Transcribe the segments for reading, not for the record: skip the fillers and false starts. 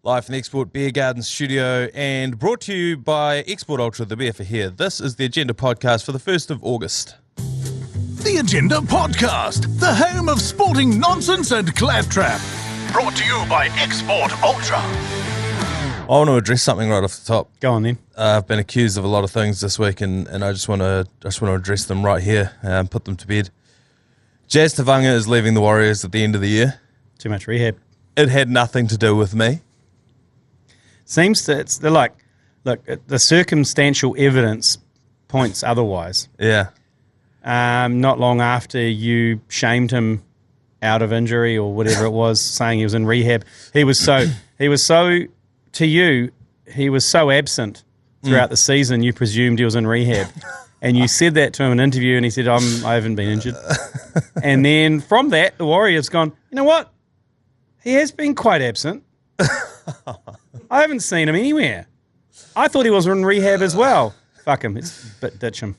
Live from the Export Beer Garden studio and brought to you by Export Ultra, the beer for here. This is the Agenda podcast for the 1st of August. The Agenda podcast, the home of sporting nonsense and claptrap. Brought to you by Export Ultra. I want to address something right off the top. Go on then. I've been accused of a lot of things this week and I just want to address them right here and put them to bed. Jazz Tevaga is leaving the Warriors at the end of the year. Too much rehab. It had nothing to do with me. Seems that they're like, look, the circumstantial evidence points otherwise. Yeah. Not long after you shamed him out of injury or whatever it was, saying he was in rehab, he was so absent throughout the season, you presumed he was in rehab. And you said that to him in an interview and he said, I haven't been injured. And then from that, the Warriors gone, you know what? He has been quite absent. I haven't seen him anywhere. I thought he was in rehab as well. Fuck him. Ditch him.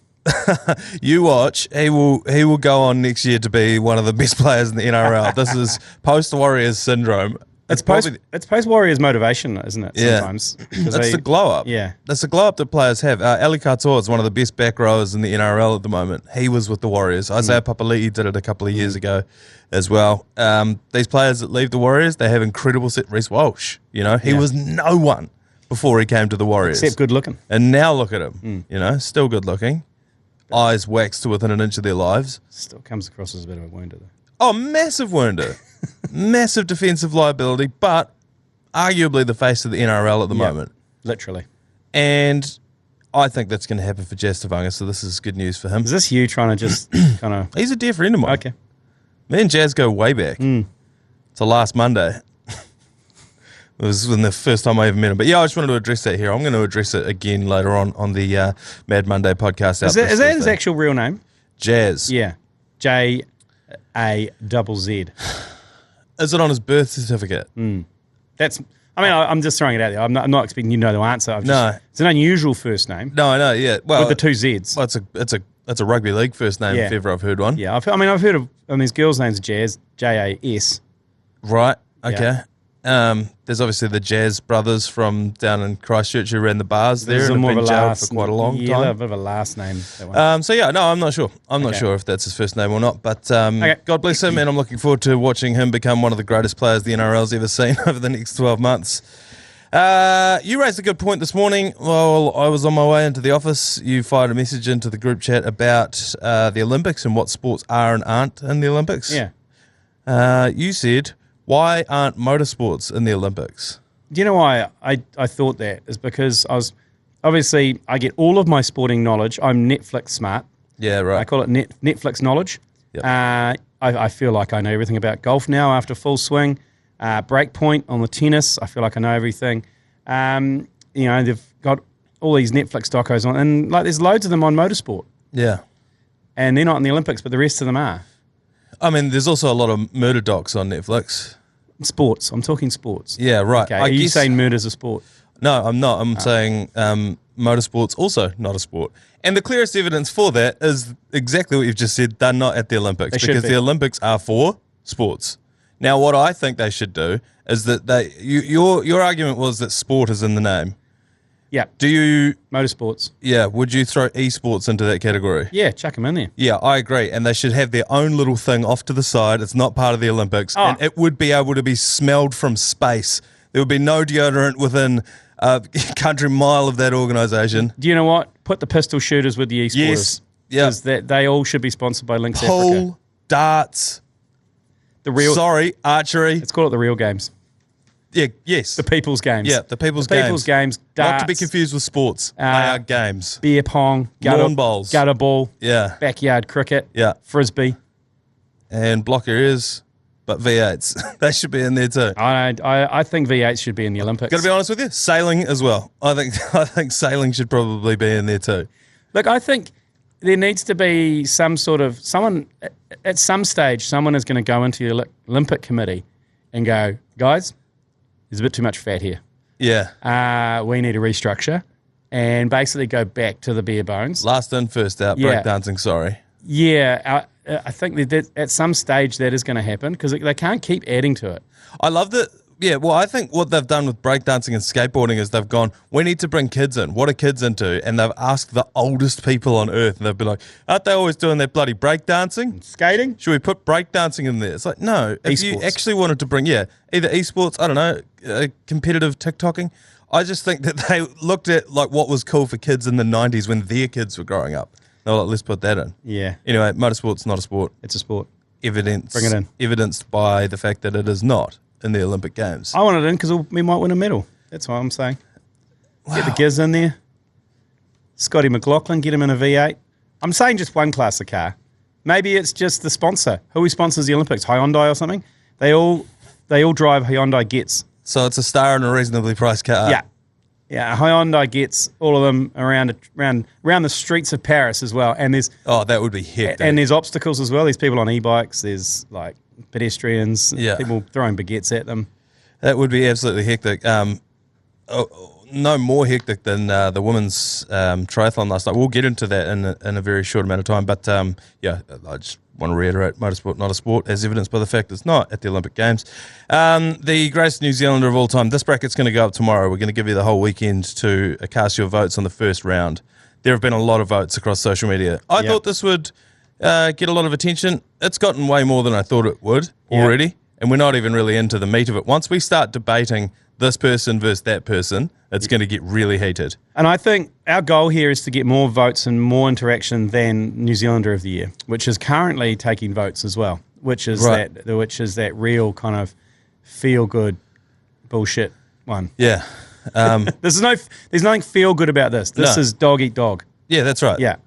You watch. He will go on next year to be one of the best players in the NRL. This is post-Warriors syndrome. It's post-Warriors motivation, isn't it, sometimes? That's the glow-up. Yeah. That's the glow-up that players have. Ali Katoa is one of the best back rowers in the NRL at the moment. He was with the Warriors. Isaiah Papali'i did it a couple of years ago as well. These players that leave the Warriors, they have incredible Reece Walsh. You know, he was no one before he came to the Warriors. Except good looking. And now look at him. You know, still good looking. Eyes waxed to within an inch of their lives. Still comes across as a bit of a wounder, though. Oh, massive wounder. Massive defensive liability, but arguably the face of the NRL at the moment. Literally. And I think that's going to happen for Jazz Tevaga, so this is good news for him. Is this you trying to just kind of... He's a dear friend of mine. Okay. Me and Jazz go way back. To last Monday. It was the first time I ever met him. But yeah, I just wanted to address that here. I'm going to address it again later on the Mad Monday podcast. Is that his actual real name? Jazz. Yeah. Jazz. Is it on his birth certificate? I'm just throwing it out there. I'm not expecting you to know the answer. It's an unusual first name. No, I know, yeah. Well, with the two Zs. Well, it's a rugby league first name if ever I've heard one. Yeah, I've heard of, his girl's name's Jazz, Jas. Right, okay. There's obviously the Jazz brothers from down in Christchurch who ran the bars there and have been jailed for quite a long time. Yeah, a bit of a last name. I'm not sure. I'm not sure if that's his first name or not, but God bless him, and I'm looking forward to watching him become one of the greatest players the NRL's ever seen over the next 12 months. You raised a good point this morning. While I was on my way into the office, you fired a message into the group chat about the Olympics and what sports are and aren't in the Olympics. Yeah. You said, why aren't motorsports in the Olympics? Do you know why I thought that? Is because I get all of my sporting knowledge. I'm Netflix smart. Yeah, right. I call it Netflix knowledge. Yep. I feel like I know everything about golf now after full swing. Break point on the tennis. I feel like I know everything. They've got all these Netflix docos on, and like there's loads of them on motorsport. Yeah. And they're not in the Olympics, but the rest of them are. I mean, there's also a lot of murder docs on Netflix. Sports. I'm talking sports. Yeah, right. Okay. Are you saying murder's a sport? No, I'm not. I'm saying motorsports also not a sport. And the clearest evidence for that is exactly what you've just said. They're not at the Olympics because the Olympics are for sports. Now, what I think they should do is that your argument was that sport is in the name. Yeah. Do you... Motorsports. Yeah. Would you throw esports into that category? Yeah, chuck them in there. Yeah, I agree. And they should have their own little thing off to the side. It's not part of the Olympics. Oh. And it would be able to be smelled from space. There would be no deodorant within a country mile of that organisation. Do you know what? Put the pistol shooters with the e-sporters. Yes. Because they all should be sponsored by Lynx Pool, Africa. darts. Archery. Let's call it the real games. Yeah, yes. The people's games. Yeah, the people's games. Darts, not to be confused with sports. They are games. Beer pong. Lawn bowls. Gutter ball. Yeah. Backyard cricket. Yeah. Frisbee. And block your ears, but V8s. They should be in there too. I think V8s should be in the Olympics. Got to be honest with you, sailing as well. I think sailing should probably be in there too. Look, I think there needs to be someone at some stage, someone is going to go into the Olympic committee and go, guys, there's a bit too much fat here. Yeah. We need a restructure and basically go back to the bare bones. Last in, first out, breakdancing, sorry. Yeah, I think that at some stage that is going to happen because they can't keep adding to it. I love that Yeah, well, I think what they've done with breakdancing and skateboarding is they've gone, we need to bring kids in. What are kids into? And they've asked the oldest people on earth, and they've been like, aren't they always doing that bloody breakdancing? Skating? Should we put breakdancing in there? It's like, no. If you actually wanted to bring, either esports, I don't know, competitive TikToking. I just think that they looked at like what was cool for kids in the 90s when their kids were growing up. They were like, let's put that in. Yeah. Anyway, motorsport's not a sport. It's a sport. Bring it in. Evidenced by the fact that it is not in the Olympic Games. I want it in because we might win a medal. That's what I'm saying. Wow. Get the Giz in there. Scotty McLaughlin, get him in a V8. I'm saying just one class of car. Maybe it's just the sponsor. Who sponsors the Olympics? Hyundai or something? They all drive Hyundai Gets. So it's a star and a reasonably priced car. Yeah. Yeah, Hyundai Gets all of them around the streets of Paris as well. And there's that would be hectic. And there's obstacles as well. There's people on e-bikes. There's like pedestrians. Yeah. People throwing baguettes at them. That would be absolutely hectic. No more hectic than the women's triathlon last night. We'll get into that in a very short amount of time. But I just want to reiterate, motorsport not a sport, as evidenced by the fact it's not at the Olympic Games. The greatest New Zealander of all time. This bracket's going to go up tomorrow. We're going to give you the whole weekend to cast your votes on the first round. There have been a lot of votes across social media. I thought this would get a lot of attention. It's gotten way more than I thought it would already, and we're not even really into the meat of it. Once we start debating this person versus that person, it's going to get really heated. And I think our goal here is to get more votes and more interaction than New Zealander of the Year, which is currently taking votes as well, which is that real kind of feel-good bullshit one. Yeah. There's nothing feel-good about this. This is dog eat dog. Yeah, that's right. Yeah.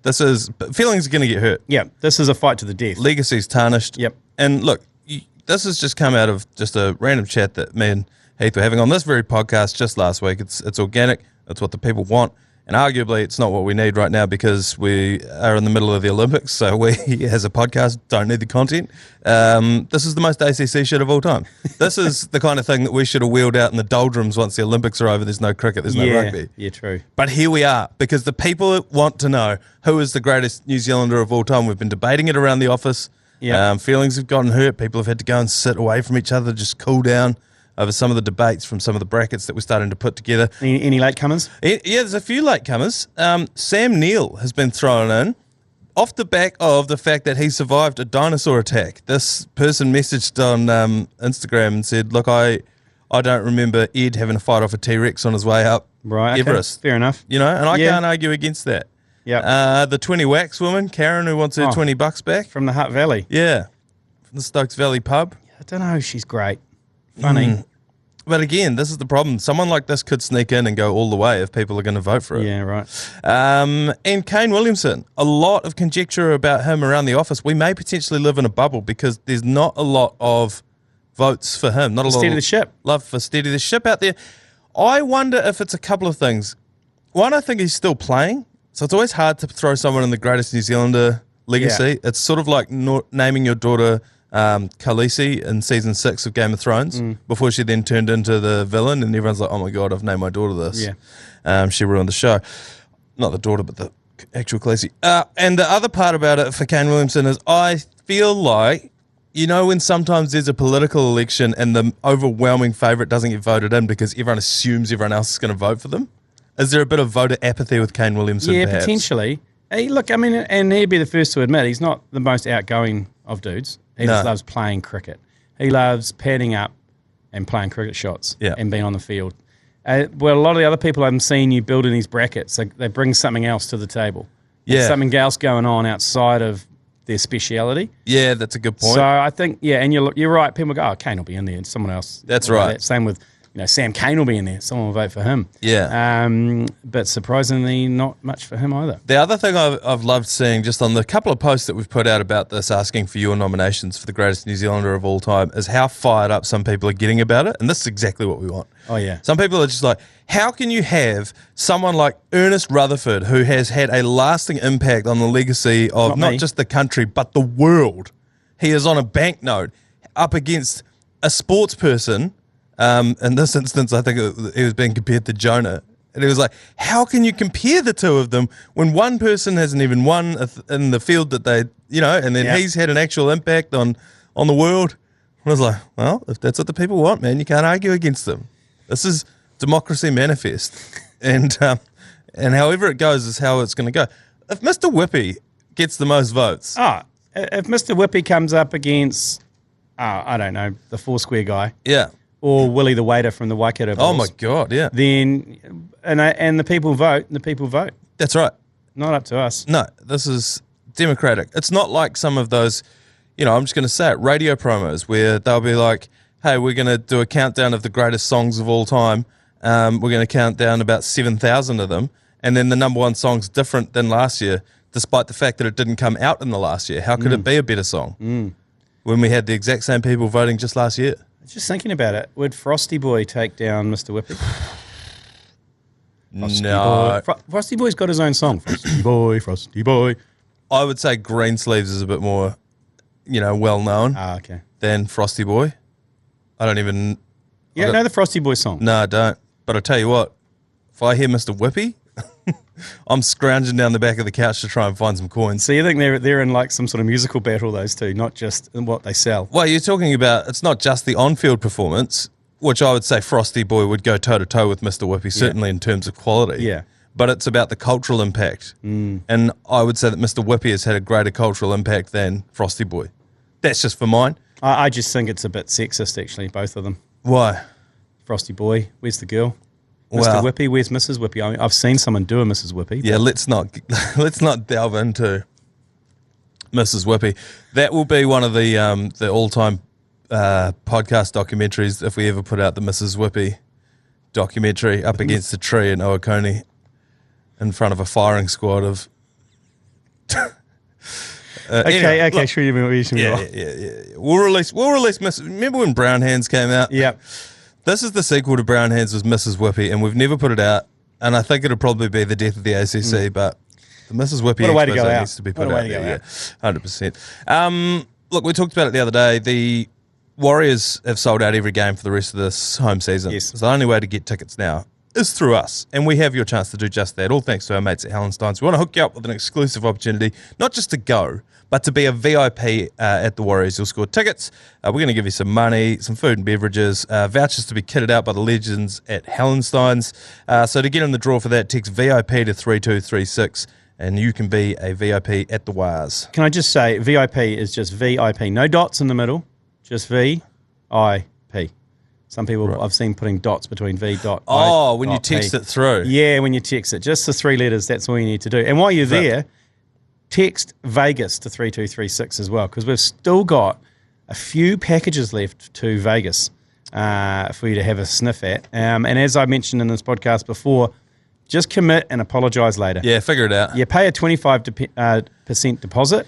Feelings are going to get hurt. Yeah, this is a fight to the death. Legacy's tarnished. Yep. And look, this has just come out of just a random chat that me and Heath were having on this very podcast just last week. It's organic. It's what the people want. And arguably, it's not what we need right now because we are in the middle of the Olympics. So we, as a podcast, don't need the content. This is the most ACC shit of all time. This is the kind of thing that we should have wheeled out in the doldrums once the Olympics are over. There's no cricket. There's no rugby. Yeah, true. But here we are because the people want to know who is the greatest New Zealander of all time. We've been debating it around the office. Yeah. Feelings have gotten hurt. People have had to go and sit away from each other, just cool down over some of the debates from some of the brackets that we're starting to put together. Any latecomers? Yeah, there's a few latecomers. Sam Neill has been thrown in off the back of the fact that he survived a dinosaur attack. This person messaged on Instagram and said, look, I don't remember Ed having a fight off a T-Rex on his way up Everest. Okay. Fair enough. You know, and I can't argue against that. Yeah. The 20 wax woman, Karen, who wants her $20 back. From the Hutt Valley. Yeah. From the Stokes Valley pub. I don't know. She's great. Funny. But again, this is the problem. Someone like this could sneak in and go all the way if people are going to vote for it. Yeah, right. And Kane Williamson, a lot of conjecture about him around the office. We may potentially live in a bubble because there's not a lot of votes for him. Not a lot Steady the ship. Love for Steady the Ship out there. I wonder if it's a couple of things. One, I think he's still playing. So it's always hard to throw someone in the greatest New Zealander legacy. Yeah. It's sort of like naming your daughter Khaleesi in season 6 of Game of Thrones before she then turned into the villain, and everyone's like, oh my God, I've named my daughter this. Yeah. She ruined the show. Not the daughter, but the actual Khaleesi. And the other part about it for Kane Williamson is I feel like, you know, when sometimes there's a political election and the overwhelming favourite doesn't get voted in because everyone assumes everyone else is going to vote for them? Is there a bit of voter apathy with Kane Williamson? Yeah, perhaps? Potentially. Hey, look, I mean, and he'd be the first to admit he's not the most outgoing of dudes. He just loves playing cricket. He loves padding up and playing cricket shots and being on the field. Well, a lot of the other people I've seen you building these brackets, they bring something else to the table. There's something else going on outside of their speciality. Yeah, that's a good point. So I think, and you're right. People go, Kane will be in there, and someone else. That's right. Same with, Sam Kane will be in there. Someone will vote for him. Yeah. But surprisingly, not much for him either. The other thing I've loved seeing just on the couple of posts that we've put out about this, asking for your nominations for the greatest New Zealander of all time, is how fired up some people are getting about it. And this is exactly what we want. Oh, yeah. Some people are just like, how can you have someone like Ernest Rutherford, who has had a lasting impact on the legacy of not just the country, but the world? He is on a banknote up against a sports person. In this instance, I think he was being compared to Jonah. And it was like, how can you compare the two of them when one person hasn't even won in the field that they, and then he's had an actual impact on the world? I was like, well, if that's what the people want, man, you can't argue against them. This is democracy manifest. And however it goes is how it's going to go. If Mr. Whippy gets the most votes. If Mr. Whippy comes up against, I don't know, the Foursquare guy. Yeah. Or Willie the waiter from the Waikato Bulls. Oh, my God, yeah. Then, and the people vote, That's right. Not up to us. No, this is democratic. It's not like some of those, I'm just going to say it, radio promos where they'll be like, hey, we're going to do a countdown of the greatest songs of all time. We're going to count down about 7,000 of them. And then the number one song's different than last year, despite the fact that it didn't come out in the last year. How could it be a better song when we had the exact same people voting just last year? Just thinking about it, would Frosty Boy take down Mr. Whippy? No. Frosty Boy's got his own song. Frosty Boy, Frosty Boy. I would say Greensleeves is a bit more, well-known than Frosty Boy. I don't even... You don't know the Frosty Boy song? No, I don't. But I tell you what, if I hear Mr. Whippy, I'm scrounging down the back of the couch to try and find some coins. So you think they're in like some sort of musical battle, those two, not just in what they sell? Well, you're talking about, it's not just the on-field performance, which I would say Frosty Boy would go toe-to-toe with Mr. Whippy, certainly in terms of quality. Yeah. But it's about the cultural impact. And I would say that Mr. Whippy has had a greater cultural impact than Frosty Boy. That's just for mine. I just think it's a bit sexist, actually, both of them. Why? Frosty Boy, where's the girl? Mr. Whippy, where's Mrs. Whippy? I mean, I've seen someone do a Mrs. Whippy. Yeah, let's not delve into Mrs. Whippy. That will be one of the all-time podcast documentaries if we ever put out the Mrs. Whippy documentary up against a tree in Owakonee in front of a firing squad of... Okay, look, sure you mean Yeah. We'll release Mrs. Remember when Brown Hands came out? Yeah. This is the sequel to Brown Hands was Mrs. Whippy, and we've never put it out, and I think it'll probably be the death of the ACC, but the Mrs. Whippy expose needs to be put out. Yeah, 100%. Look, we talked about it the other day. The Warriors have sold out every game for the rest of this home season. Yes. So the only way to get tickets now is through us, and we have your chance to do just that, all thanks to our mates at Hallensteins. We want to hook you up with an exclusive opportunity, not just to go, but to be a VIP at the Warriors. You'll score tickets. We're going to give you some money, some food and beverages, vouchers to be kitted out by the legends at Hallensteins. So to get in the draw for that, text VIP to 3236, and you can be a VIP at the Wars. Can I just say, VIP is just VIP, no dots in the middle, just VIP. Some people I've seen putting dots between V dot. When you text it through. Yeah, when you text it, just the 3 letters. That's all you need to do. And while you're there, text Vegas to 3236 as well, because we've still got a few packages left to Vegas for you to have a sniff at. And as I mentioned in this podcast before, just commit and apologise later. Yeah, figure it out. You pay a 25% deposit.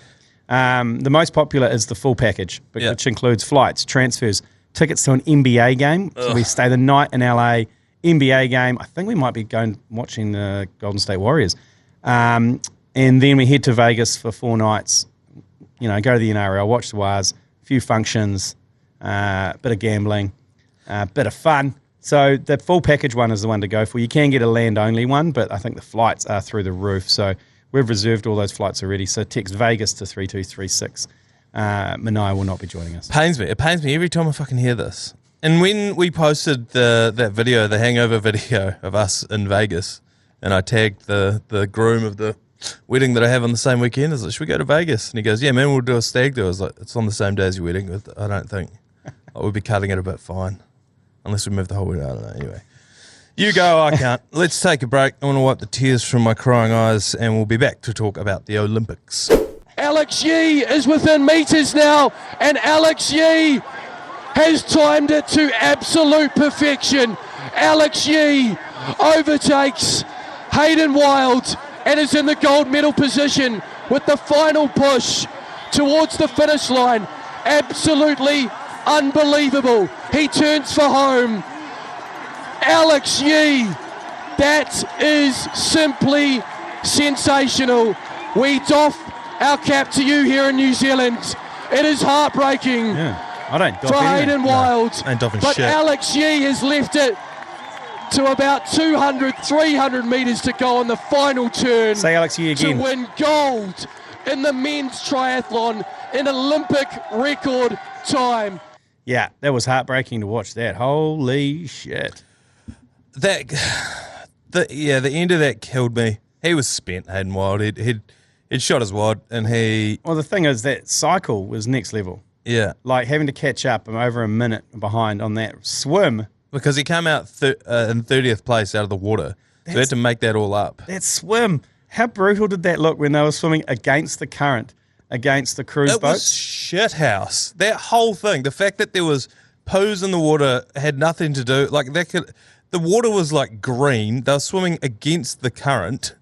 The most popular is the full package, which includes flights, transfers, tickets to an NBA game. So we stay the night in LA, NBA game. I think we might be going watching the Golden State Warriors. And then we head to Vegas for 4 nights, go to the NRL, watch the Wars, a few functions, bit of gambling, bit of fun. So the full package one is the one to go for. You can get a land-only one, but I think the flights are through the roof. So we've reserved all those flights already. So text Vegas to 3236. Manaia will not be joining us. It pains me every time I fucking hear this. And when we posted that video, the hangover video of us in Vegas, and I tagged the groom of the wedding that I have on the same weekend, I was like, should we go to Vegas? And he goes, yeah, man, we'll do a stag do. I was like, it's on the same day as your wedding. I don't think. We'll be cutting it a bit fine. Unless we move the whole wedding. I don't know. Anyway. You go, I can't. Let's take a break. I want to wipe the tears from my crying eyes, and we'll be back to talk about the Olympics. Alex Yee is within metres now, and Alex Yee has timed it to absolute perfection. Alex Yee overtakes Hayden Wilde and is in the gold medal position with the final push towards the finish line. Absolutely unbelievable. He turns for home. Alex Yee, that is simply sensational. We doff our cap to you here in New Zealand. It is heartbreaking. Yeah, I don't doff for Hayden Wilde. No, ain't doffing but shit. Alex Yee has left it to about 200, 300 metres to go on the final turn. Say Alex Yee again. To win gold in the men's triathlon in Olympic record time. Yeah, that was heartbreaking to watch that. Holy shit. The end of that killed me. He was spent, Hayden Wilde. He'd shot his wad, and he... Well, the thing is, that cycle was next level. Yeah. Like, having to catch up over a minute behind on that swim. Because he came out in 30th place out of the water. So he had to make that all up. That swim. How brutal did that look when they were swimming against the current, against the cruise boats? It was shithouse. That whole thing. The fact that there was poos in the water had nothing to do... Like, the water was, like, green. They were swimming against the current.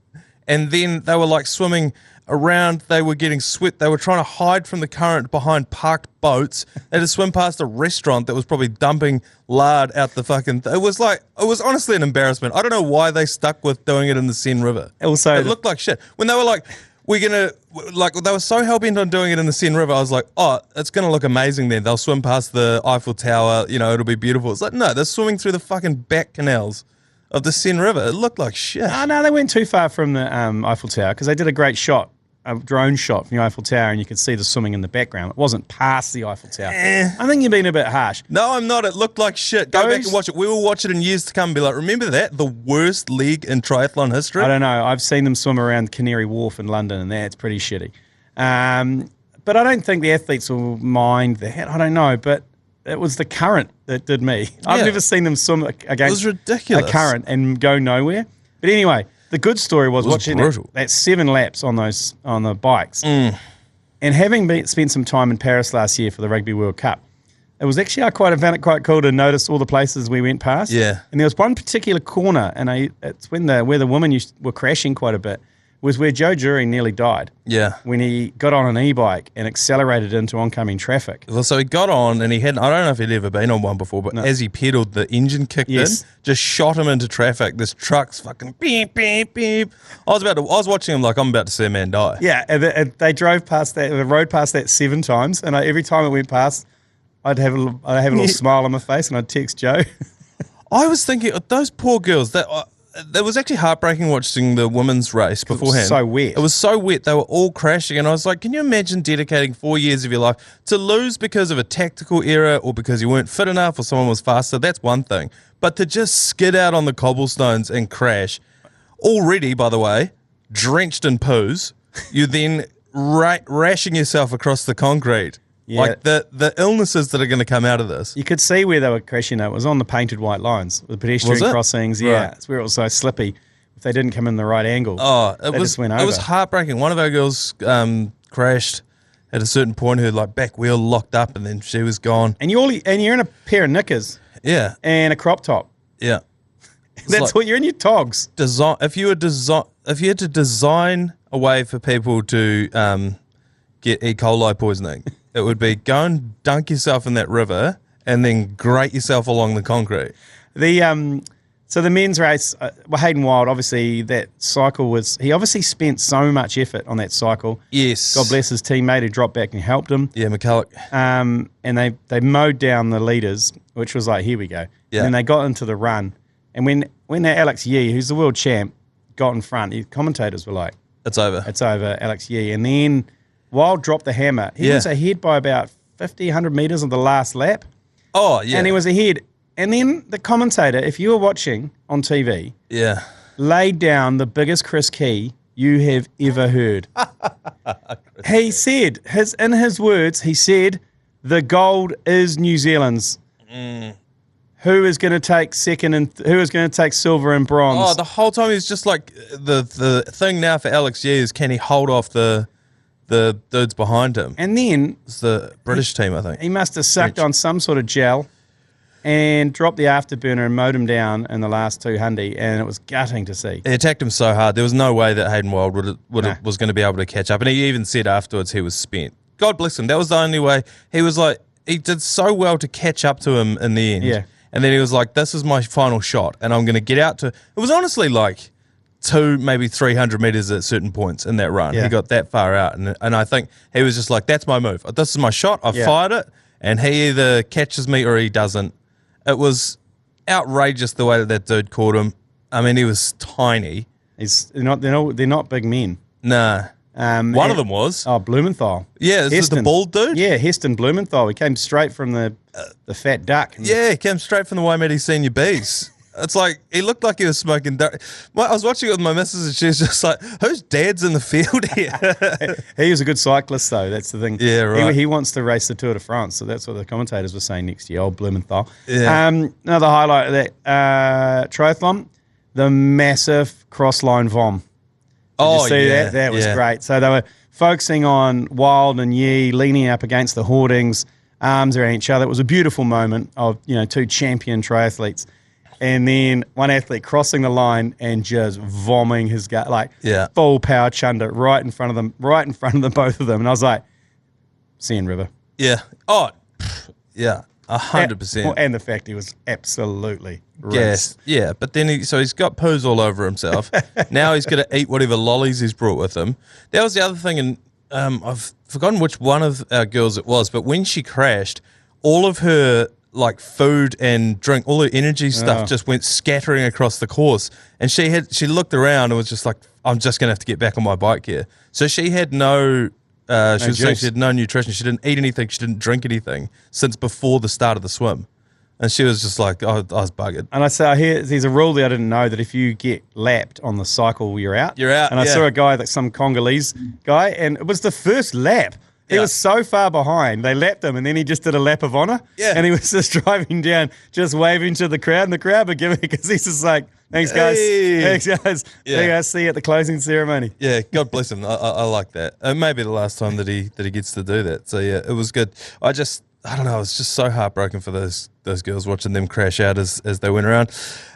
And then they were, like, swimming... around, they were getting swept. They were trying to hide from the current behind parked boats. They had to swim past a restaurant that was probably dumping lard out the fucking... It was honestly an embarrassment. I don't know why they stuck with doing it in the Seine River. Also, it looked like shit. When they were like, they were so hell-bent on doing it in the Seine River, I was like, oh, it's going to look amazing then. They'll swim past the Eiffel Tower, it'll be beautiful. It's like, no, they're swimming through the fucking back canals of the Seine River. It looked like shit. Oh, no, they went too far from the Eiffel Tower because they did a great shot, a drone shot from the Eiffel Tower, and you could see the swimming in the background. It wasn't past the Eiffel Tower. I think you're being a bit harsh. No, I'm not. It looked like shit. Go back and watch it. We will watch it in years to come and be like, remember that? The worst league in triathlon history? I don't know. I've seen them swim around Canary Wharf in London, and that's pretty shitty. But I don't think the athletes will mind that. I don't know, but it was the current that did me. I've never seen them swim against a current and go nowhere. But anyway, the good story was watching that 7 laps on the bikes. And having spent some time in Paris last year for the Rugby World Cup, it was actually, I found it quite cool to notice all the places we went past. Yeah. And there was one particular corner, and it's where the women were crashing quite a bit, was where Joe Jury nearly died. Yeah. When he got on an e-bike and accelerated into oncoming traffic. Well, so he got on and I don't know if he'd ever been on one before, but as he pedaled, the engine kicked in, just shot him into traffic. This truck's fucking beep, beep, beep. I was watching him like I'm about to see a man die. Yeah, and they drove past that, the road past that 7 times, and every time it went past, I'd have a little smile on my face, and I'd text Joe. I was thinking, those poor girls, it was actually heartbreaking watching the women's race beforehand. It was so wet. It was so wet. They were all crashing. And I was like, can you imagine dedicating 4 years of your life to lose because of a tactical error or because you weren't fit enough or someone was faster? That's one thing. But to just skid out on the cobblestones and crash, already, by the way, drenched in poos, you then rashing yourself across the concrete. Yeah. Like the illnesses that are going to come out of this. You could see where they were crashing. It was on the painted white lines, the pedestrian crossings. Yeah, right. It's where it was so slippy. If they didn't come in the right angle, just went over. It was heartbreaking. One of our girls crashed at a certain point. Her back wheel locked up, and then she was gone. And you're in a pair of knickers. Yeah, and a crop top. Yeah, that's what you're in your togs. If you had to design a way for people to get E. coli poisoning. It would be go and dunk yourself in that river and then grate yourself along the concrete. So the men's race, Hayden Wilde, obviously that cycle he obviously spent so much effort on that cycle. Yes. God bless his teammate who dropped back and helped him. Yeah, McCulloch. And they mowed down the leaders, which was like, here we go. Yeah. And they got into the run. And when that Alex Yee, who's the world champ, got in front, the commentators were like, It's over, Alex Yee. And then Wilde dropped the hammer. He was ahead by about 50, 100 metres on the last lap. Oh, yeah. And he was ahead. And then the commentator, if you were watching on TV, laid down the biggest Chris Key you have ever heard. He said, in his words, he said, the gold is New Zealand's. Who is going to take second and who is going to take silver and bronze? Oh, the whole time he's just like, the thing now for Alex Yee is can he hold off the dudes behind him? And then it's the British team, I think. He must have sucked on some sort of gel and dropped the afterburner and mowed him down in the last 200, and it was gutting to see. He attacked him so hard. There was no way that Hayden Wilde was going to be able to catch up. And he even said afterwards he was spent. God bless him. That was the only way. He was like, he did so well to catch up to him in the end. Yeah. And then he was like, this is my final shot, and I'm going to get out to... It was honestly like 200, maybe 300 metres at certain points in that run. Yeah. He got that far out, and I think he was just like, that's my move. This is my shot. I fired it, and he either catches me or he doesn't. It was outrageous the way that dude caught him. I mean, he was tiny. They're not big men. Nah. One of them was. Oh, Blumenthal. Yeah, is it the bald dude? Yeah, Heston Blumenthal. He came straight from the fat duck. Yeah, he came straight from the Waimate Senior Bs. It's like, he looked like he was smoking dope. I was watching it with my missus and she was just like, whose dad's in the field here? He was a good cyclist, though. That's the thing. Yeah, right. He wants to race the Tour de France, so that's what the commentators were saying next year, old Blumenthal. Yeah. Another highlight of that triathlon, the massive cross-line vom. Did you see that? That was great. So they were focusing on Wilde and Yee leaning up against the hoardings, arms around each other. It was a beautiful moment of, two champion triathletes. And then one athlete crossing the line and just vomiting his gut, full power chunder right in front of them, both of them. And I was like, Seine River. Yeah. Oh, yeah, 100%. And the fact he was absolutely Yes. Yeah, but then he's got poos all over himself. Now he's going to eat whatever lollies he's brought with him. That was the other thing, and I've forgotten which one of our girls it was, but when she crashed, all of her food and drink, all her energy stuff just went scattering across the course. And she looked around and was just like, I'm just going to have to get back on my bike here. So she had no, she was saying she had no nutrition. She didn't eat anything. She didn't drink anything since before the start of the swim. And she was just like, I was buggered. And I say, there's a rule that I didn't know that if you get lapped on the cycle, you're out. You're out. And I saw a guy, some Congolese guy, and it was the first lap. He was so far behind, they lapped him, and then he just did a lap of honour. Yeah. And he was just driving down, just waving to the crowd, and the crowd were giving it because he's just like, thanks, guys. Hey. Thanks, guys. Yeah. See you at the closing ceremony. Yeah, God bless him. I like that. Maybe the last time that he gets to do that. So, yeah, it was good. I don't know. I was just so heartbroken for those girls watching them crash out as they went around.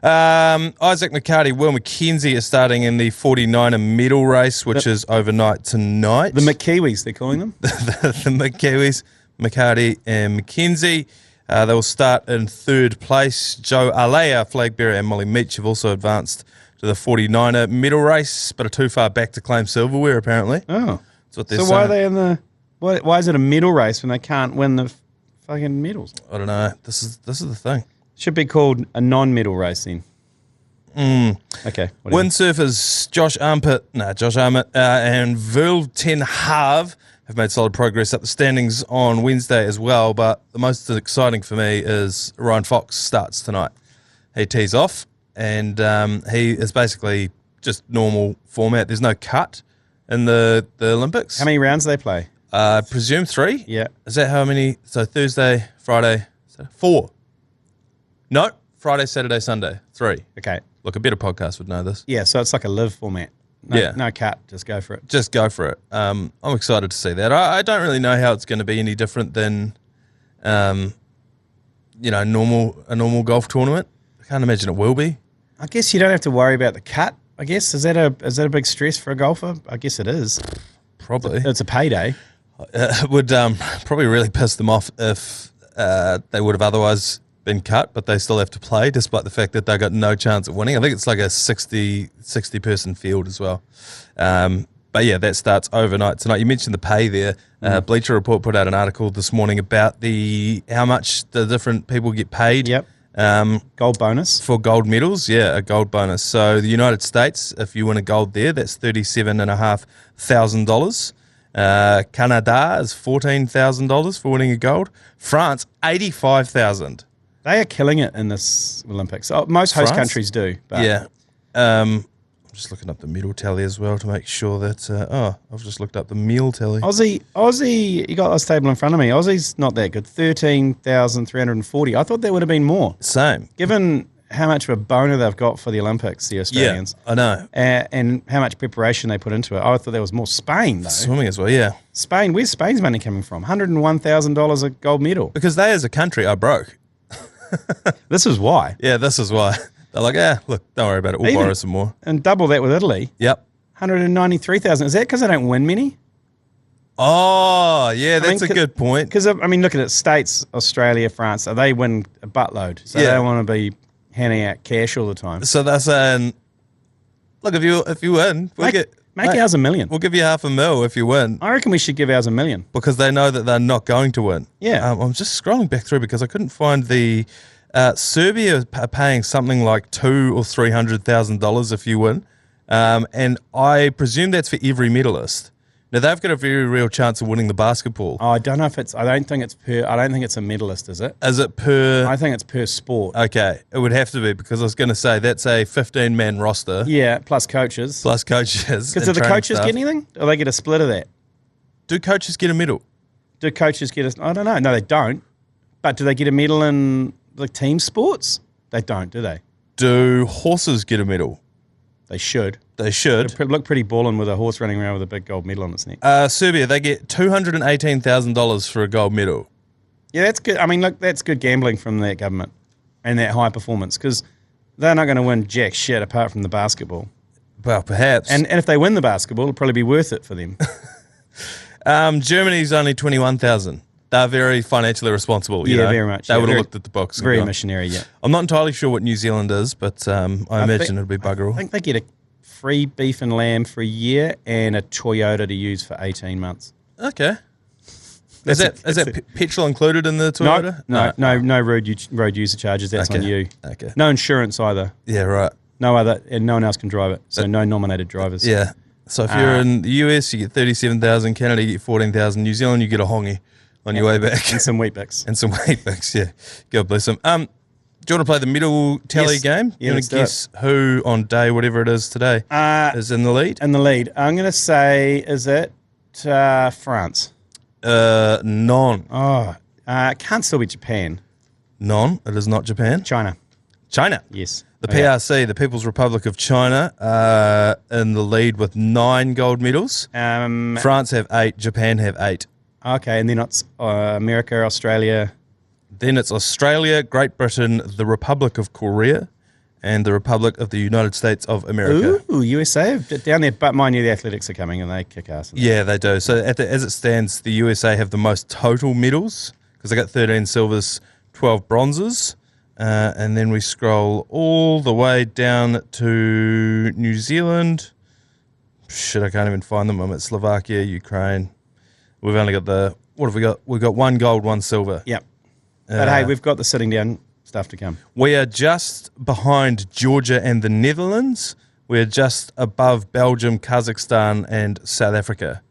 Isaac McCarty, Will McKenzie are starting in the 49er medal race, which is overnight tonight. The McKiwis, they're calling them. the McKiwis, McCarty and McKenzie. They will start in third place. Joe Alea, flag bearer, and Molly Meach have also advanced to the 49er medal race, but are too far back to claim silverware, apparently. Oh. That's what they're saying. Why are they in the... Why is it a medal race when they can't win the fucking medals? I don't know. This is the thing. Should be called a non-medal race then. Okay. Whatever. Windsurfers Josh Armitt and Verl ten Hav have made solid progress up the standings on Wednesday as well, but the most exciting for me is Ryan Fox starts tonight. He tees off, and he is basically just normal format. There's no cut in the Olympics. How many rounds do they play? Presume 3. Yeah. Is that how many? So Thursday, Friday, Saturday, 4. No, Friday, Saturday, Sunday, 3. Okay. Look, a better podcast would know this. Yeah, so it's like a live format. No cut, just go for it. Just go for it. I'm excited to see that. I don't really know how it's going to be any different than, a normal golf tournament. I can't imagine it will be. I guess you don't have to worry about the cut. I guess is that a big stress for a golfer? I guess it is. Probably. It's a payday. It would probably really piss them off if they would have otherwise been cut, but they still have to play despite the fact that they got no chance of winning. I think it's like a 60 person field as well. But yeah, that starts overnight tonight. You mentioned the pay there. Bleacher Report put out an article this morning about how much the different people get paid. Yep. Gold bonus. For gold medals, yeah, a gold bonus. So the United States, if you win a gold there, that's $37,500. Canada is $14,000 for winning a gold. France, $85,000. They are killing it in this Olympics. Most host countries do. But. Yeah. I'm just looking up the medal tally as well to make sure that... I've just looked up the meal tally. Aussie, you got this table in front of me. Aussie's not that good. 13,340. I thought there would have been more. Same. Given how much of a boner they've got for the Olympics, the Australians. Yeah, I know. And how much preparation they put into it. I thought there was more. Spain, though. Swimming as well, yeah. Spain, where's Spain's money coming from? $101,000 a gold medal. Because they as a country are broke. This is why. Yeah, this is why. They're like, look, don't worry about it. We'll borrow some more. And double that with Italy. Yep. 193,000. Is that because they don't win many? Oh, yeah, that's a good point. Because, look at it. States, Australia, France, they win a buttload. So they don't want to be handing out cash all the time. So they're saying, look, if you win, make ours $1 million. We'll give you $500,000 if you win. I reckon we should give ours $1 million. Because they know that they're not going to win. Yeah. I'm just scrolling back through because I couldn't find the... Serbia are paying something like $200,000 or $300,000 if you win. And I presume that's for every medalist. Now they've got a very real chance of winning the basketball. Oh, I don't know if it's. I don't think it's a medalist, is it? Is it per? I think it's per sport. Okay, it would have to be because I was going to say that's a 15-man roster. Yeah, plus coaches. Plus coaches. Because do the coaches get anything? Or they get a split of that? Do coaches get a medal? Do coaches get a? I don't know. No, they don't. But do they get a medal in the team sports? They don't, do they? Do horses get a medal? They should. They should. They look pretty ballin' with a horse running around with a big gold medal on its neck. Serbia, they get $218,000 for a gold medal. Yeah, that's good. I mean, look, that's good gambling from that government and that high performance because they're not going to win jack shit apart from the basketball. Well, perhaps. And if they win the basketball, it'll probably be worth it for them. Germany's only 21,000. They're very financially responsible. You know? Very much. They would have looked at the books. Very missionary, yeah. I'm not entirely sure what New Zealand is, but I imagine it'll be bugger all. I think they get a free beef and lamb for a year and a Toyota to use for 18 months. Okay. Is that petrol included in the Toyota? No road user charges. That's on you. Okay. No insurance either. Yeah, right. No other, and no one else can drive it. So no nominated drivers. Yeah. So if you're in the US, you get 37,000. Canada, you get 14,000. New Zealand, you get a hongi on your way back. And some Weet-Bix. And some Weet-Bix, yeah. God bless them. Do you want to play the middle tally game? Yeah, you want to guess who on day, whatever it is today, is in the lead? In the lead. I'm going to say, is it France? Non. Oh, can't still be Japan. Non. It is not Japan. China. Yes. The PRC, the People's Republic of China, in the lead with 9 gold medals. France have 8. Japan have 8. Okay, and then it's America, Australia. Then it's Australia, Great Britain, the Republic of Korea, and the Republic of the United States of America. Ooh, USA down there. But mind you, the Athletics are coming and they kick ass. Yeah, they do. So as it stands, the USA have the most total medals because they got 13 silvers, 12 bronzes. And then we scroll all the way down to New Zealand. Shit, I can't even find them. I'm at Slovakia, Ukraine. We've only got what have we got? We've got 1 gold, 1 silver. Yep. But hey, we've got the sitting down stuff to come. We are just behind Georgia and the Netherlands. We're just above Belgium, Kazakhstan, and South Africa.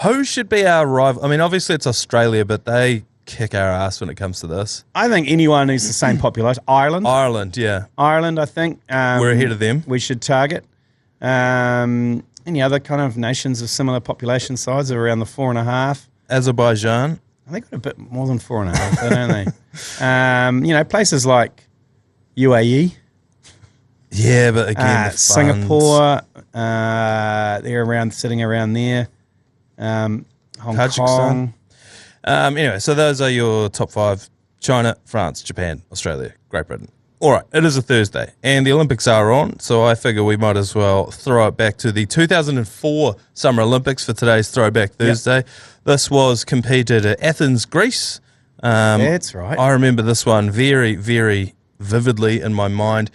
Who should be our rival? I mean, obviously it's Australia, but they kick our ass when it comes to this. I think anyone who's the same population. Ireland, yeah. Ireland, I think. We're ahead of them. We should target. Any other kind of nations of similar population size are around the 4.5. Azerbaijan. I think a bit more than 4.5, don't they? Places like UAE. Yeah, but again, the Singapore. They're sitting around there. Hong Kong. Anyway, so those are your top 5. China, France, Japan, Australia, Great Britain. All right, it is a Thursday, and the Olympics are on, so I figure we might as well throw it back to the 2004 Summer Olympics for today's Throwback Thursday. Yep. This was competed at Athens, Greece. That's right. I remember this one very, very vividly in my mind.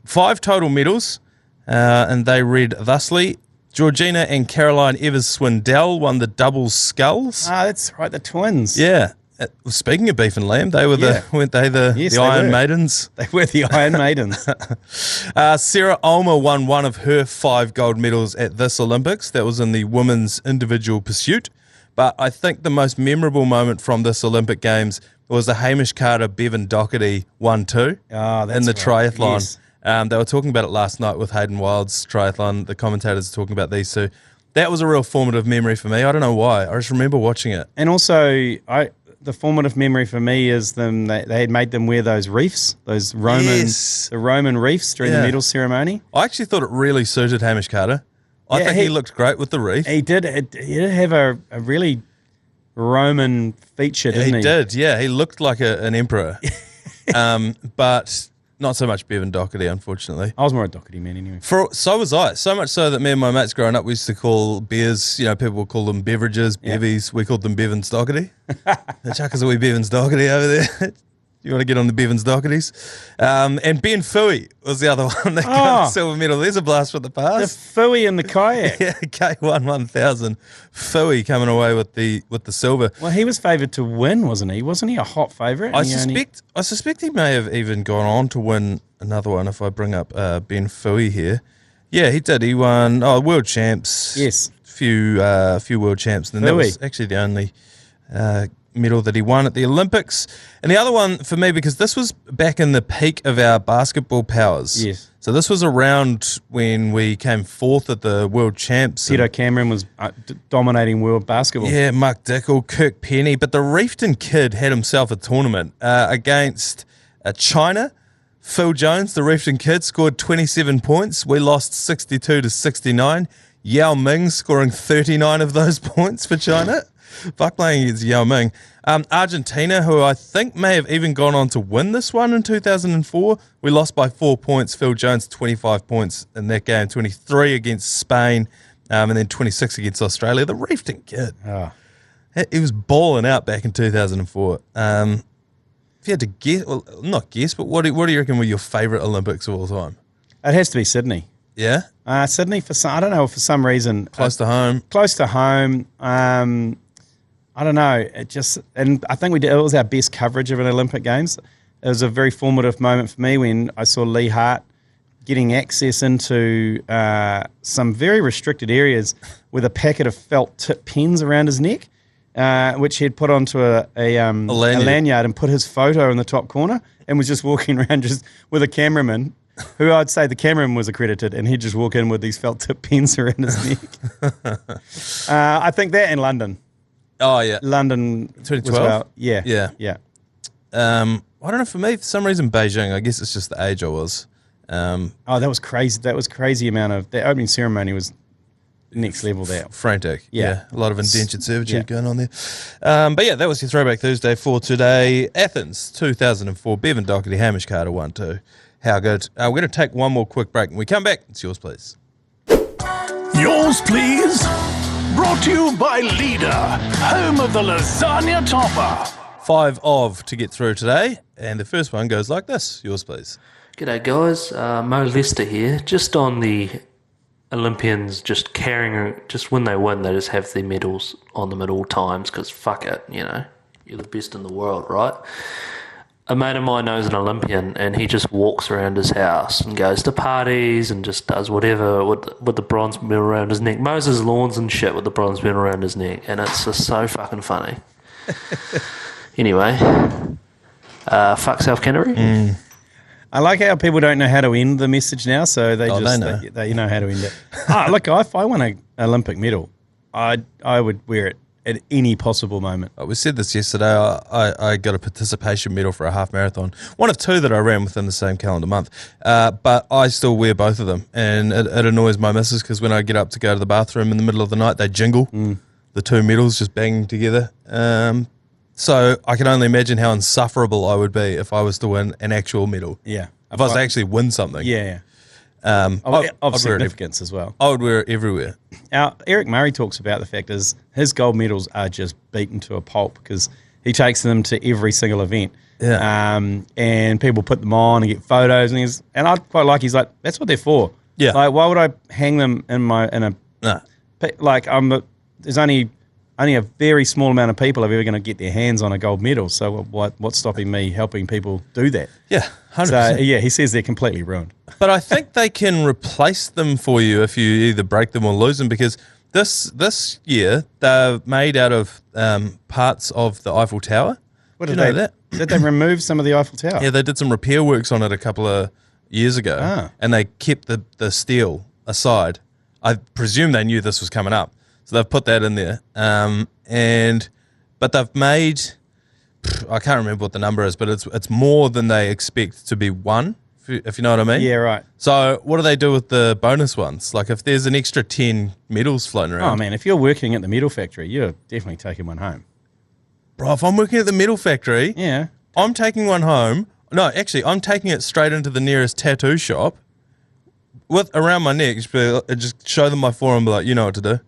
5 total medals, and they read thusly. Georgina and Caroline Evers-Swindell won the doubles sculls. Ah, that's right, the twins. Yeah. Speaking of beef and lamb, weren't they the Iron Maidens? They were the Iron Maidens. Sarah Ulmer won one of her 5 gold medals at this Olympics. That was in the women's individual pursuit. But I think the most memorable moment from this Olympic Games was the Hamish Carter Bevan Doherty 1-2 in the triathlon. Yes. They were talking about it last night with Hayden Wilde's triathlon. The commentators are talking about these two. That was a real formative memory for me. I don't know why. I just remember watching it. And also, the formative memory for me is they had made them wear those reefs, the Roman reefs during the medal ceremony. I actually thought it really suited Hamish Carter. I think he looked great with the reef. He did. He did have a really Roman feature, didn't he? He did, yeah. He looked like an emperor. But not so much Bevan Doherty, unfortunately. I was more a Doherty man anyway. So was I. So much so that me and my mates growing up, we used to call beers, people would call them beverages, bevies. We called them Bevan's Doherty. The chuckers are wee Bevan's Doherty over there. You want to get on the Bevan's Dohertys? And Ben Fooey was the other one that got the silver medal. There's a blast from the past. The Fooey in the kayak. Yeah, K1 1000. Fooey coming away with the silver. Well, he was favoured to win, wasn't he? Wasn't he a hot favourite? I suspect he may have even gone on to win another one if I bring up Ben Fooey here. Yeah, he did. He won World Champs. Yes. few world champs. And that was actually the only medal that he won at the Olympics. And the other one for me, because this was back in the peak of our basketball powers. Yes. So this was around when we came fourth at the world champs. Peter Cameron was dominating world basketball. Yeah, Mark Dickel, Kirk Penny. But the Reefton kid had himself a tournament against China. Phil Jones, the Reefton kid, scored 27 points. We lost 62-69. Yao Ming scoring 39 of those points for China. Fuck playing against Yao Ming. Argentina, who I think may have even gone on to win this one in 2004, we lost by 4 points. Phil Jones, 25 points in that game, 23 against Spain, and then 26 against Australia. The Reefton kid. Oh. He was balling out back in 2004. If you had to guess, well, not guess, but what do you reckon were your favourite Olympics of all time? It has to be Sydney. Yeah? Sydney, for some reason. Close to home. Close to home. I don't know. And I think it was our best coverage of an Olympic Games. It was a very formative moment for me when I saw Lee Hart getting access into some very restricted areas with a packet of felt tip pens around his neck, which he had put onto a lanyard and put his photo in the top corner and was just walking around just with a cameraman, who I'd say the cameraman was accredited, and he'd just walk in with these felt tip pens around his neck. I think that in London. Oh, yeah. London 2012? Yeah. I don't know, for me, for some reason, Beijing. I guess it's just the age I was. That was crazy. That was crazy amount of... The opening ceremony was next level there. Frantic. Yeah. A lot of indentured servitude going on there. But yeah, that was your Throwback Thursday for today. Athens, 2004. Bevan Doherty, Hamish Carter, 1-2. How good. We're going to take one more quick break. When we come back, it's yours, please. Yours, please. Brought to you by Leader, home of the lasagna topper. 5 to get through today, and the first one goes like this. Yours, please. G'day, guys. Mo Lester here. Just on the Olympians just carrying, just when they win, they just have their medals on them at all times because fuck it, you're the best in the world, right? A mate of mine knows an Olympian, and he just walks around his house and goes to parties and just does whatever with the bronze medal around his neck. Mows his lawns and shit with the bronze medal around his neck, and it's just so fucking funny. Anyway, fuck South Canterbury. I like how people don't know how to end the message now, so they know how to end it. Look, if I won an Olympic medal, I would wear it at any possible moment. We said this yesterday. I got a participation medal for a half marathon, one of 2 that I ran within the same calendar month. But I still wear both of them, and it annoys my missus because when I get up to go to the bathroom in the middle of the night, they jingle. The 2 medals just banging together. So I can only imagine how insufferable I would be if I was to win an actual medal. Yeah, if I was to actually win something. Yeah. Of significance as well. I would wear it everywhere. Now, Eric Murray talks about the fact is his gold medals are just beaten to a pulp because he takes them to every single event. Yeah. And people put them on and get photos, and I quite like. He's like, that's what they're for. Yeah. Like, why would I hang them there's only a very small amount of people are ever going to get their hands on a gold medal. So what's stopping me helping people do that? Yeah, 100%. So, he says they're completely ruined. But I think they can replace them for you if you either break them or lose them, because this year they're made out of parts of the Eiffel Tower. Did you know that? Did they remove some of the Eiffel Tower? Yeah, they did some repair works on it a couple of years ago, and they kept the steel aside. I presume they knew this was coming up. So they've put that in there, but they've made, I can't remember what the number is, but it's more than they expect to be won, if you know what I mean. Yeah, right. So what do they do with the bonus ones? Like if there's an extra 10 medals floating around. Oh man, if you're working at the medal factory, you're definitely taking one home. Bro, if I'm working at the medal factory, yeah, I'm taking one home. No, actually, I'm taking it straight into the nearest tattoo shop around my neck. Just show them my forearm and be like, you know what to do.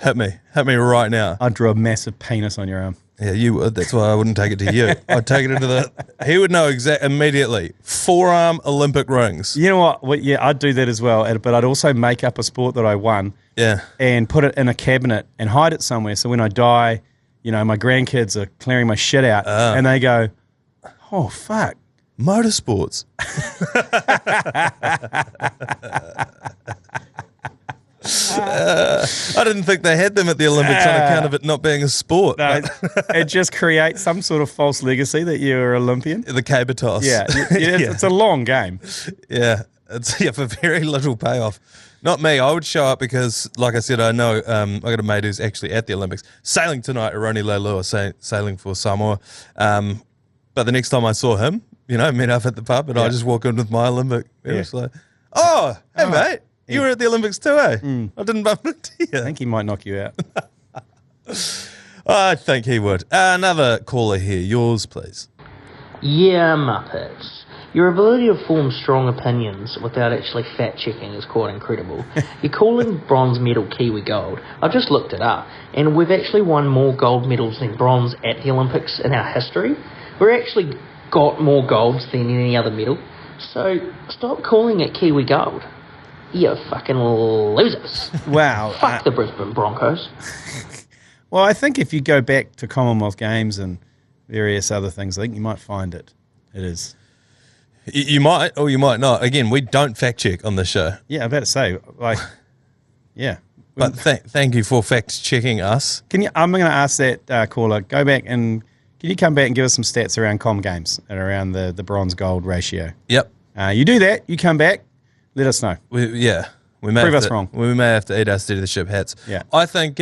Hit me right now. I'd draw a massive penis on your arm. Yeah, you would. That's why I wouldn't take it to you. I'd take it into he would know immediately. Forearm Olympic rings. You know what? Well, yeah, I'd do that as well. But I'd also make up a sport that I won. Yeah. And put it in a cabinet and hide it somewhere. So when I die, my grandkids are clearing my shit out and they go, oh, fuck. Motorsports. I don't didn't think they had them at the Olympics on account of it not being a sport. No, it just creates some sort of false legacy that you're Olympian. The caber toss. Yeah, it's a long game. Yeah, it's for very little payoff. Not me. I would show up because, like I said, I know I got a mate who's actually at the Olympics. Sailing tonight, Aroni Leilua, sailing for Samoa. But the next time I saw him, met up at the pub, and I just walk in with my Olympic. It was like, hey, mate, you were at the Olympics too, eh? I didn't bump into you. I think he might knock you out. I think he would. Another caller here. Yours, please. Yeah, Muppets. Your ability to form strong opinions without actually fact-checking is quite incredible. You're calling bronze medal Kiwi gold. I've just looked it up, and we've actually won more gold medals than bronze at the Olympics in our history. We've actually got more golds than any other medal. So stop calling it Kiwi gold. You fucking losers. Wow. Fuck the Brisbane Broncos. Well, I think if you go back to Commonwealth Games and various other things, I think you might find it. It is. You might, or you might not. Again, we don't fact check on this show. Yeah, I'm about to say, yeah. But thank you for fact checking us. I'm going to ask that caller, go back and can you come back and give us some stats around Com Games and around the bronze gold ratio? Yep. You do that, you come back, let us know. We may prove us wrong. We may have to eat our steady the ship hats. Yeah. I think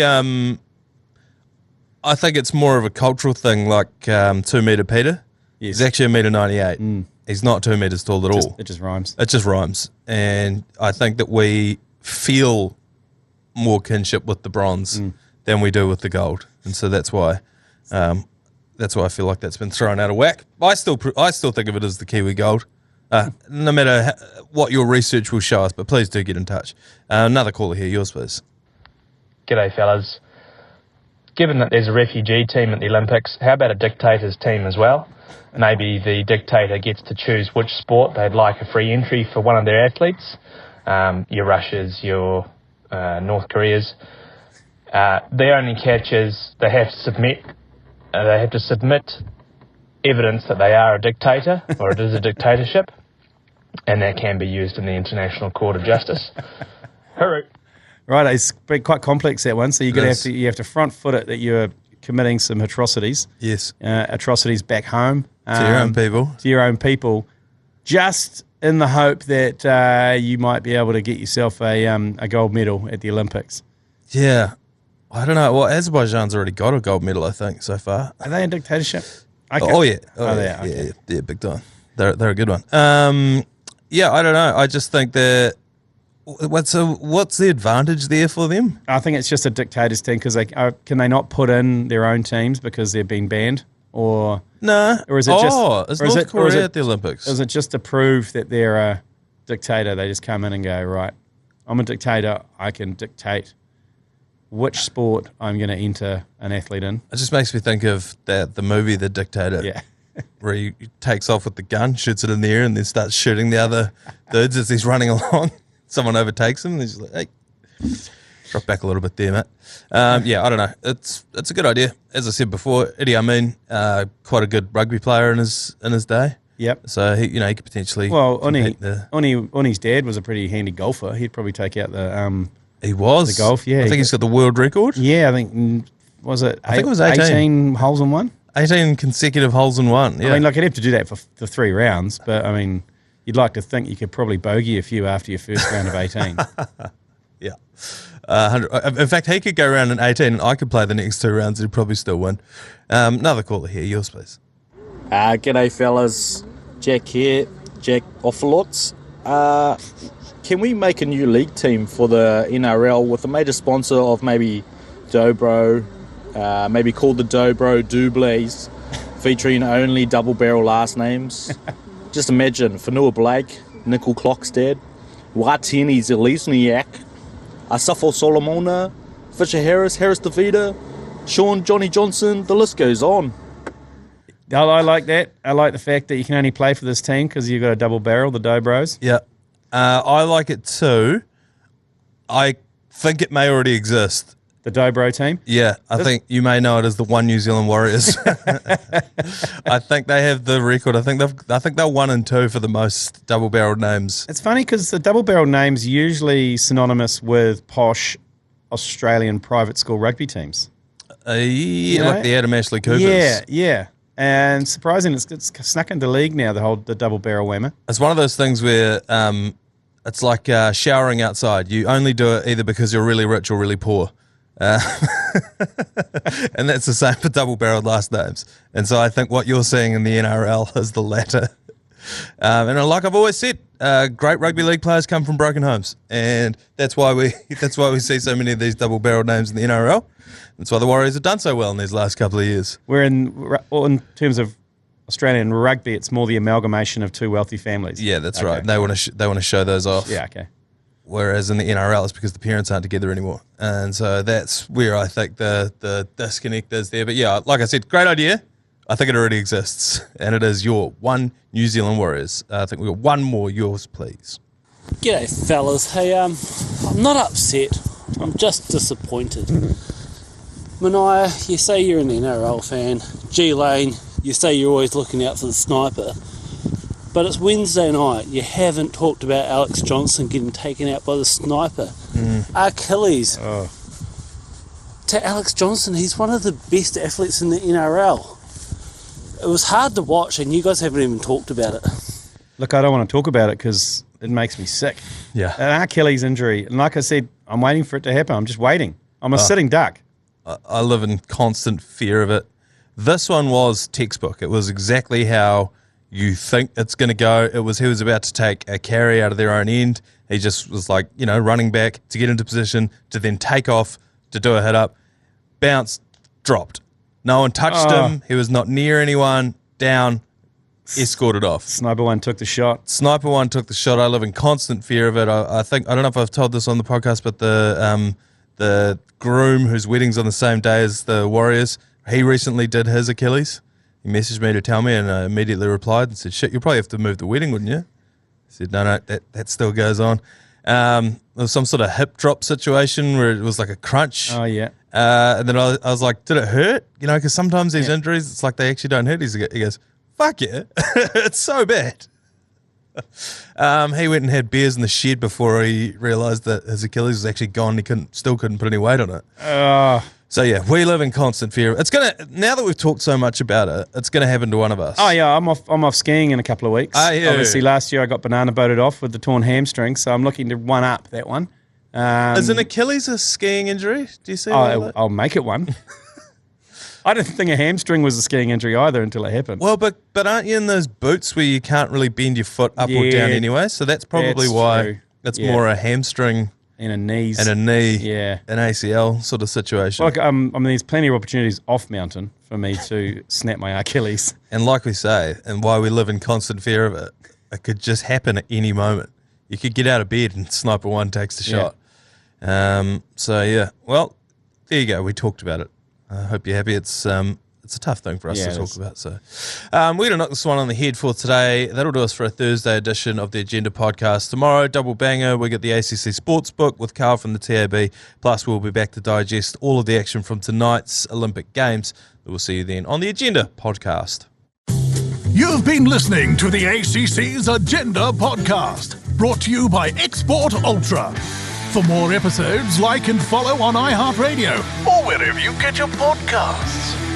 it's more of a cultural thing, like 2 metre Peter. Yes. He's actually 1.98 metre. He's not 2 metres tall at all. It just rhymes. It just rhymes. And I think that we feel more kinship with the bronze than we do with the gold. And so that's why I feel like that's been thrown out of whack. I still think of it as the Kiwi gold, no matter what your research will show us, but please do get in touch. Another caller here, yours please. G'day fellas. Given that there's a refugee team at the Olympics, how about a dictator's team as well? Maybe the dictator gets to choose which sport they'd like a free entry for one of their athletes. Your Russias, your North Koreas. The only catch is they have to submit evidence that they are a dictator or it is a dictatorship, and that can be used in the International Court of Justice. Hooroo. Right, it's quite complex, that one. So you have to front foot it that you're committing some atrocities. Yes. Atrocities back home. To your own people. To your own people. Just in the hope that you might be able to get yourself a gold medal at the Olympics. Yeah. I don't know. Well, Azerbaijan's already got a gold medal, I think, so far. Are they in dictatorship? Oh, yeah. Okay. Yeah, big time. They're a good one. Yeah, I don't know. I just think that what's the advantage there for them? I think it's just a dictator's team because can they not put in their own teams because they've been banned? Or is it is North Korea at the Olympics? Is it just to prove that they're a dictator? They just come in and go, right, I'm a dictator. I can dictate which sport I'm going to enter an athlete in. It just makes me think of the movie The Dictator. Yeah. Where he takes off with the gun, shoots it in the air, and then starts shooting the other dudes as he's running along. Someone overtakes him, and he's like, hey, drop back a little bit there, mate. Yeah, I don't know. It's a good idea. As I said before, Idi Amin, quite a good rugby player in his day. Yep. So he could potentially. Well, Oni's dad was a pretty handy golfer. He'd probably take out the. He was the golf. Yeah, I think he's got the world record. Yeah, I think it was 18 holes in one. 18 consecutive holes in one. Yeah. I mean, I'd have to do that for 3 rounds, but I mean, you'd like to think you could probably bogey a few after your first round of 18. Yeah. In fact, he could go around in 18 and I could play the next 2 rounds and he'd probably still win. Another caller here. Yours, please. G'day, fellas. Jack here. Jack Offalots. Can we make a new league team for the NRL with a major sponsor of maybe Dobro, maybe called the Dobro Doubles, featuring only double-barrel last names? Just imagine Fanua Blake, Nickel Clockstead, Watini Zelizniak, Asafo Solomona, Fisher Harris, Harris DeVita, Sean Johnny Johnson, the list goes on. I like that. I like the fact that you can only play for this team because you've got a double barrel, the Dobros. Yeah. I like it too. I think it may already exist. The Dobro team? Yeah, I think you may know it as the One New Zealand Warriors. I think they have the record. I think they're 1 and 2 for the most double-barreled names. It's funny because the double-barreled name's usually synonymous with posh Australian private school rugby teams. Like the Adam Ashley Coopers. Yeah. And surprising, it's snuck into league now, the double barrel whammer. It's one of those things where it's like showering outside. You only do it either because you're really rich or really poor. And that's the same for double-barreled last names. And so I think what you're seeing in the NRL is the latter. And like I've always said, great rugby league players come from broken homes, and that's why we see so many of these double-barreled names in the NRL. That's why the Warriors have done so well in these last couple of years. We're in terms of Australian rugby, it's more the amalgamation of two wealthy families. Yeah, that's right. They want to show those off. Yeah, okay. Whereas in the NRL, it's because the parents aren't together anymore. And so that's where I think the disconnect is there. But yeah, like I said, great idea. I think it already exists. And it is your one New Zealand Warriors. I think we've got one more. Yours, please. G'day, fellas. Hey, I'm not upset. I'm just disappointed. Manaia, you say you're an NRL fan. G Lane, you say you're always looking out for the sniper. But it's Wednesday night. You haven't talked about Alex Johnson getting taken out by the sniper. Achilles. To Alex Johnson, he's one of the best athletes in the NRL. It was hard to watch, and you guys haven't even talked about it. Look, I don't want to talk about it because it makes me sick. Yeah. An Achilles injury, and like I said, I'm waiting for it to happen. I'm just waiting. I'm a sitting duck. I live in constant fear of it. This one was textbook. It was exactly how you think it's going to go. He was about to take a carry out of their own end. He just was like, running back to get into position, to then take off, to do a hit up, bounce, dropped. No one touched him. He was not near anyone. Down, escorted off. Sniper one took the shot. I live in constant fear of it. I don't know if I've told this on the podcast, but the groom whose wedding's on the same day as the Warriors, he recently did his Achilles. He messaged me to tell me, and I immediately replied and said, "Shit, you'll probably have to move the wedding, wouldn't you?" I said, "No, that still goes on." There was some sort of hip drop situation where it was like a crunch. Oh, yeah. And then I was like, "Did it hurt?" Because sometimes these injuries, it's like they actually don't hurt. He goes, "Fuck yeah, it's so bad." He went and had beers in the shed before he realised that his Achilles was actually gone. He still couldn't put any weight on it. So yeah, we live in constant fear. It's now that we've talked so much about it, it's gonna happen to one of us. Oh yeah, I'm off skiing in a couple of weeks. Yeah. Obviously, last year I got banana boated off with the torn hamstring, so I'm looking to one up that one. Is an Achilles a skiing injury? Do you see? I'll make it one. I didn't think a hamstring was a skiing injury either until it happened. Well, but aren't you in those boots where you can't really bend your foot up or down anyway? So that's probably why true. It's more a hamstring and a knee, an ACL sort of situation. Well, there's plenty of opportunities off mountain for me to snap my Achilles. And like we say, and why we live in constant fear of it, it could just happen at any moment. You could get out of bed and sniper one takes the shot. So yeah, well, there you go. We talked about it. I hope you're happy. It's a tough thing for us to talk about. So we're going to knock this one on the head for today. That'll do us for a Thursday edition of the Agenda podcast. Tomorrow, double banger. We get the ACC Sportsbook with Carl from the TAB. Plus, we'll be back to digest all of the action from tonight's Olympic Games. We'll see you then on the Agenda podcast. You've been listening to the ACC's Agenda podcast, brought to you by Export Ultra. For more episodes, like and follow on iHeartradio or wherever you get your podcasts.